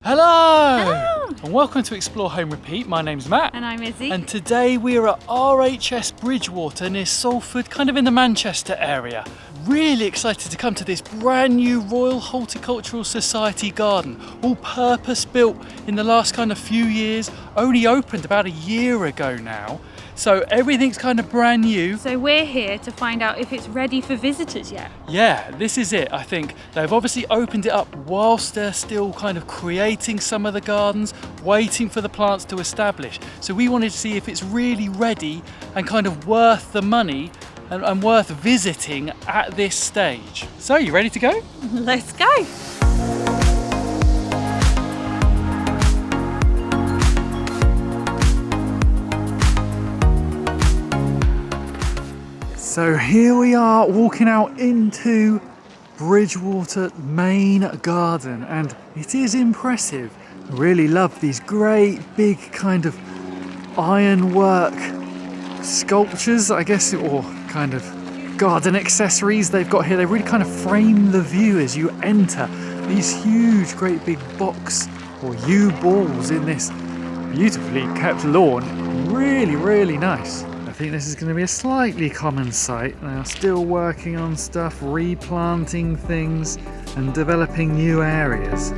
Hello! Hello! And welcome to Explore Home Repeat. My name's Matt. And I'm Izzy. And today we're at RHS Bridgewater near Salford, kind of in the Manchester area. Really excited to come to this brand new Royal Horticultural Society garden, all purpose built in the last kind of few years, only opened about a year ago now. So everything's kind of brand new. So we're here to find out if it's ready for visitors yet. Yeah, this is it. I think they've obviously opened it up whilst they're still kind of creating some of the gardens, waiting for the plants to establish. So we wanted to see if it's really ready and kind of worth the money and worth visiting at this stage. So, you ready to go? Let's go! So here we are walking out into Bridgewater main garden, and it is impressive. I really love these great big kind of ironwork sculptures, I guess, or kind of garden accessories they've got here. They really kind of frame the view as you enter. These huge great big box or yew balls in this beautifully kept lawn. Really nice. I think this is going to be a slightly common sight. They are still working on stuff, replanting things and developing new areas.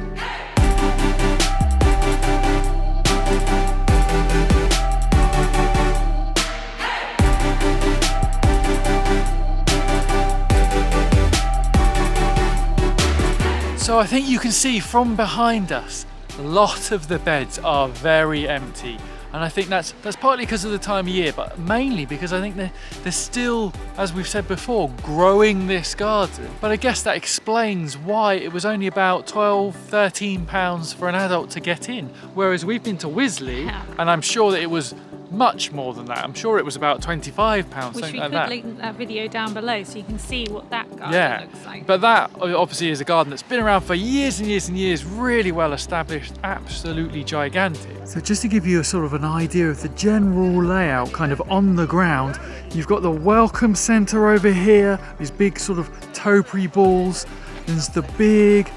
So I think you can see from behind us, a lot of the beds are very empty. And I think that's partly because of the time of year, but mainly because I think they're still, as we've said before, growing this garden. But I guess that explains why it was only about £12–13 for an adult to get in. Whereas we've been to Wisley, and I'm sure that it was much more than that. I'm sure it was about £25, something like that. Which we could link that video down below so you can see what that garden looks like. But that obviously is a garden that's been around for years and years and years, really well established, absolutely gigantic. So just to give you a sort of an idea of the general layout kind of on the ground, you've got the welcome centre over here, these big sort of topiary balls. There's the big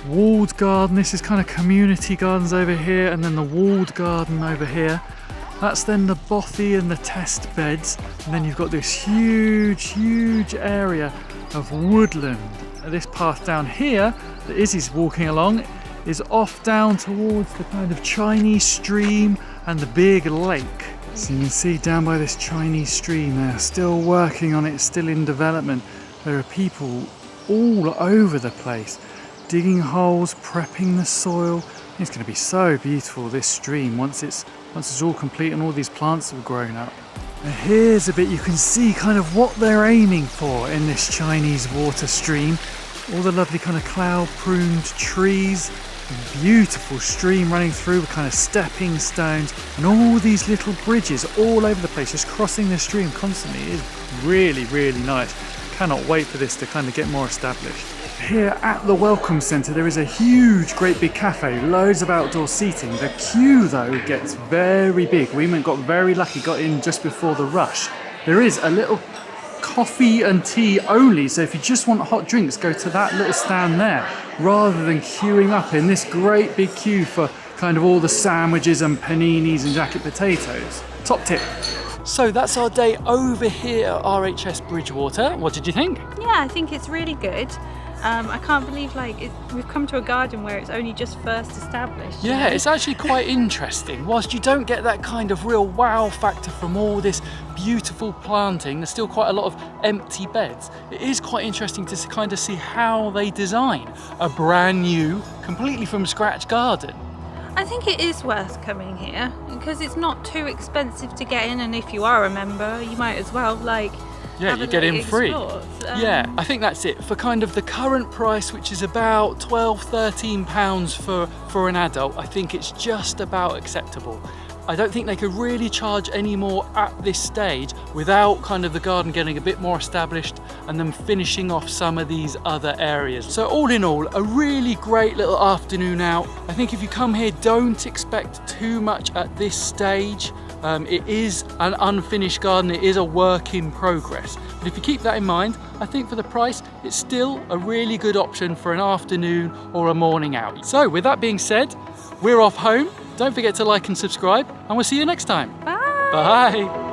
walled garden. This is kind of community gardens over here, and then the walled garden over here. That's then the bothy and the test beds, and then you've got this huge area of woodland. This path down here that Izzy's walking along is off down towards the kind of Chinese stream and the big lake. So you can see down by this Chinese stream, they're still working on it, still in development. There are people all over the place, digging holes, prepping the soil. It's going to be so beautiful, this stream, once it's all complete and all these plants have grown up. And here's a bit you can see kind of what they're aiming for in this Chinese water stream. All the lovely kind of cloud-pruned trees, a beautiful stream running through with kind of stepping stones, and all these little bridges all over the place, just crossing the stream constantly. It is really nice. Cannot wait for this to kind of get more established. Here at the Welcome Centre there is a huge, great big cafe, loads of outdoor seating. The queue though gets very big. We got very lucky, got in just before the rush. There is a little coffee and tea only, so if you just want hot drinks, go to that little stand there, rather than queuing up in this great big queue for kind of all the sandwiches and paninis and jacket potatoes. Top tip. So that's our day over here at RHS Bridgewater. What did you think? Yeah, I think it's really good. I can't believe we've come to a garden where it's only just first established. Yeah, it's actually quite interesting. Whilst you don't get that kind of real wow factor from all this beautiful planting, there's still quite a lot of empty beds. It is quite interesting to kind of see how they design a brand new, completely from scratch garden. I think it is worth coming here because it's not too expensive to get in, and if you are a member, you might as well yeah, you get in free. Yeah, I think that's it. For kind of the current price, which is about £12–13 for an adult, I think it's just about acceptable. I don't think they could really charge any more at this stage without kind of the garden getting a bit more established and then finishing off some of these other areas. So all in all, a really great little afternoon out. I think if you come here, don't expect too much at this stage. It is an unfinished garden, it is a work in progress, But if you keep that in mind, I think for the price, it's still a really good option for an afternoon or a morning out. So with that being said, we're off home. Don't forget to like and subscribe, and we'll see you next time. Bye. Bye.